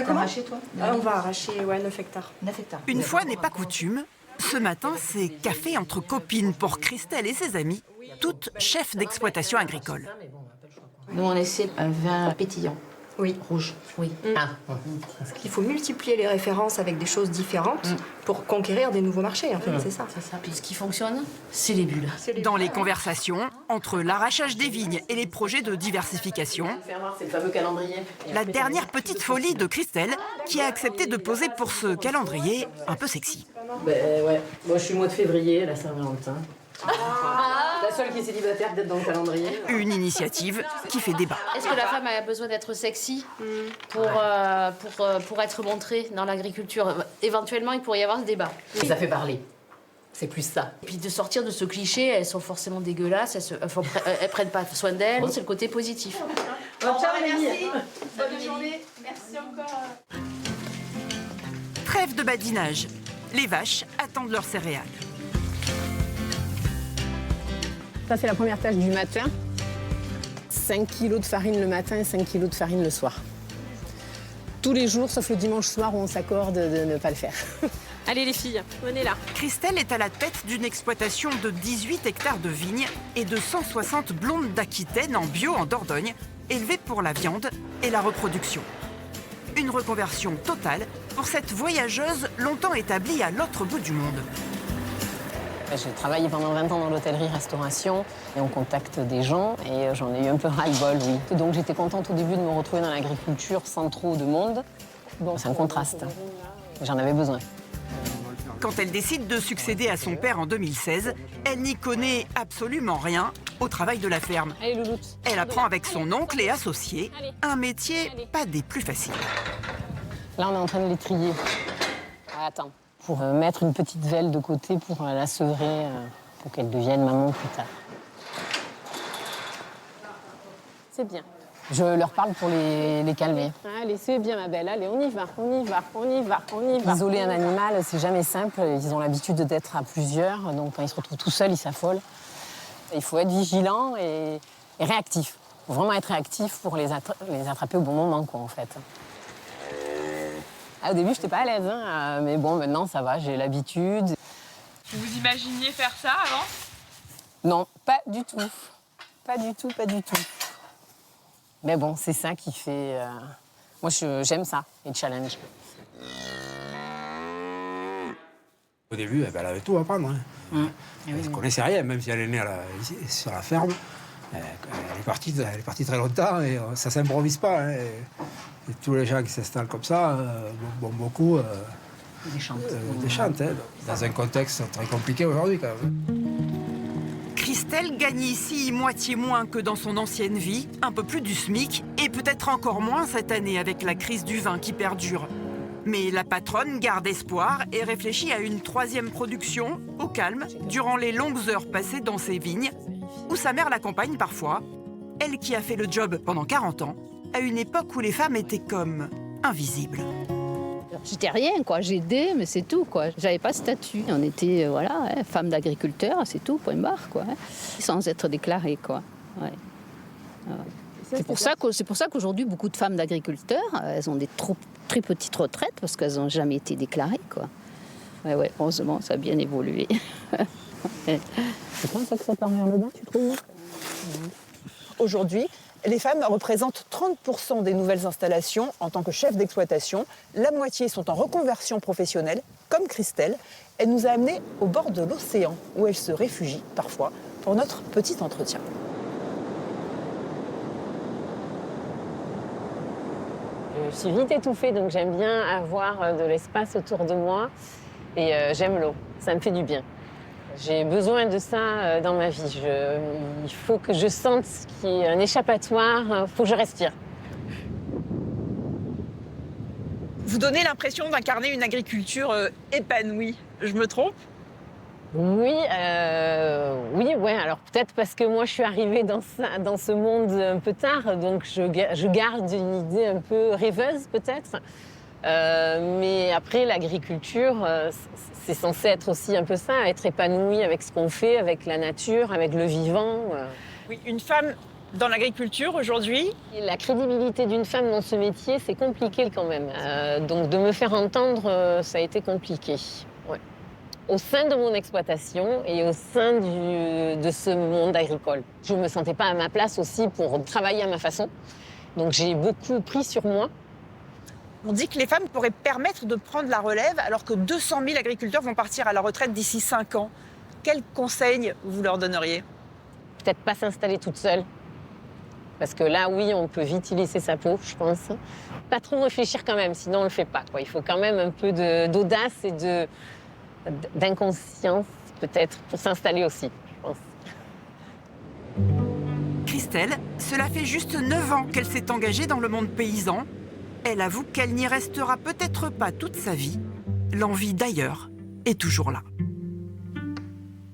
Comment arracher, toi? On va arracher 9 hectares. 9 hectares. Une fois n'est pas coutume, ce matin, c'est café entre copines pour Christelle et ses amies, toutes chefs d'exploitation agricole. Nous, on essaie un vin pétillant. Oui. Rouge, oui. Il faut multiplier les références avec des choses différentes pour conquérir des nouveaux marchés, en fait, c'est ça. C'est ça. Puis ce qui fonctionne, c'est les bulles. Dans les conversations, entre l'arrachage des vignes et les projets de diversification, C'est le fameux calendrier. la dernière petite folie de Christelle, qui a accepté de poser pour ce calendrier un peu sexy. Ben ouais, moi je suis mois de février, la Saint-Valentin. La seule qui est célibataire d'être dans le calendrier. Une initiative qui fait débat. Est-ce que la femme a besoin d'être sexy pour être montrée dans l'agriculture? Éventuellement, il pourrait y avoir ce débat. Et ça fait parler. C'est plus ça. Et puis de sortir de ce cliché, elles sont forcément dégueulasses, elles prennent pas soin d'elles. C'est le côté positif. Merci. Bonne journée. Merci encore. Trêve de badinage. Les vaches attendent leurs céréales. Ça, c'est la première tâche du matin. 5 kilos de farine le matin et 5 kilos de farine le soir. Tous les jours, sauf le dimanche soir où on s'accorde de ne pas le faire. Allez les filles, venez là. Christelle est à la tête d'une exploitation de 18 hectares de vignes et de 160 blondes d'Aquitaine en bio en Dordogne, élevées pour la viande et la reproduction. Une reconversion totale pour cette voyageuse longtemps établie à l'autre bout du monde. J'ai travaillé pendant 20 ans dans l'hôtellerie-restauration et on contacte des gens et j'en ai eu un peu ras-le-bol, oui. Donc j'étais contente au début de me retrouver dans l'agriculture sans trop de monde. Bon, c'est un contraste. J'en avais besoin. Quand elle décide de succéder à son père en 2016, elle n'y connaît absolument rien au travail de la ferme. Allez, louloute. Elle apprend avec son oncle et associé un métier pas des plus faciles. Là, on est en train de les trier. Ah, attends. Pour mettre une petite velle de côté pour la sevrer, pour qu'elle devienne maman plus tard. C'est bien. Je leur parle pour les calmer. Allez, c'est bien, ma belle. Allez, on y va, on y va, on y va, on y va. Isoler un animal, c'est jamais simple. Ils ont l'habitude d'être à plusieurs, donc quand ils se retrouvent tout seuls, ils s'affolent. Il faut être vigilant et réactif. Il faut vraiment être réactif pour les attraper au bon moment, quoi, en fait. Au début, je n'étais pas à l'aise, hein, mais bon, maintenant, ça va, j'ai l'habitude. Vous imaginiez faire ça avant? Non, pas du tout. Pas du tout, pas du tout. Mais bon, c'est ça qui fait... Moi, j'aime ça, les challenges. Au début, elle avait tout à apprendre. Hein. Elle ne connaissait rien, même si elle est née sur la ferme. Elle est partie très longtemps et ça ne s'improvise pas. Hein. Et tous les gens qui s'installent comme ça, beaucoup déchantent, hein, dans un contexte très compliqué aujourd'hui quand même. Christelle gagne ici moitié moins que dans son ancienne vie, un peu plus du SMIC, et peut-être encore moins cette année avec la crise du vin qui perdure. Mais la patronne garde espoir et réfléchit à une troisième production, au calme, durant les longues heures passées dans ses vignes, où sa mère l'accompagne parfois, elle qui a fait le job pendant 40 ans, à une époque où les femmes étaient comme invisibles. J'étais rien, quoi. J'aidais, mais c'est tout, quoi. J'avais pas de statut. On était, femme d'agriculteur, c'est tout, point barre, quoi. Sans être déclarée, quoi. Ouais. C'est pour ça qu'aujourd'hui, beaucoup de femmes d'agriculteurs, elles ont des très petites retraites parce qu'elles n'ont jamais été déclarées, quoi. Ouais, heureusement, ça a bien évolué. C'est pas ça que ça part vers le bas, tu trouves? Aujourd'hui, les femmes représentent 30% des nouvelles installations en tant que chef d'exploitation. La moitié sont en reconversion professionnelle, comme Christelle. Elle nous a amenés au bord de l'océan, où elle se réfugie parfois pour notre petit entretien. Je suis vite étouffée, donc j'aime bien avoir de l'espace autour de moi. Et j'aime l'eau, ça me fait du bien. J'ai besoin de ça dans ma vie. Il faut que je sente qu'il y a un échappatoire, il faut que je respire. Vous donnez l'impression d'incarner une agriculture épanouie. Je me trompe? Oui, alors peut-être parce que moi je suis arrivée dans ce monde un peu tard, donc je garde une idée un peu rêveuse peut-être. Mais après l'agriculture, c'est censé être aussi un peu ça, être épanoui avec ce qu'on fait, avec la nature, avec le vivant. Oui, une femme dans l'agriculture aujourd'hui? La crédibilité d'une femme dans ce métier, c'est compliqué quand même. Donc de me faire entendre, ça a été compliqué. Ouais. Au sein de mon exploitation et au sein de ce monde agricole. Je ne me sentais pas à ma place aussi pour travailler à ma façon. Donc j'ai beaucoup pris sur moi. On dit que les femmes pourraient permettre de prendre la relève alors que 200 000 agriculteurs vont partir à la retraite d'ici 5 ans. Quels conseils vous leur donneriez? Peut-être pas s'installer toute seule. Parce que là, oui, on peut vite y laisser sa peau, je pense. Pas trop réfléchir quand même, sinon on le fait pas, quoi. Il faut quand même un peu d'audace et d'inconscience, peut-être, pour s'installer aussi, je pense. Christelle, cela fait juste 9 ans qu'elle s'est engagée dans le monde paysan. Elle avoue qu'elle n'y restera peut-être pas toute sa vie. L'envie d'ailleurs est toujours là.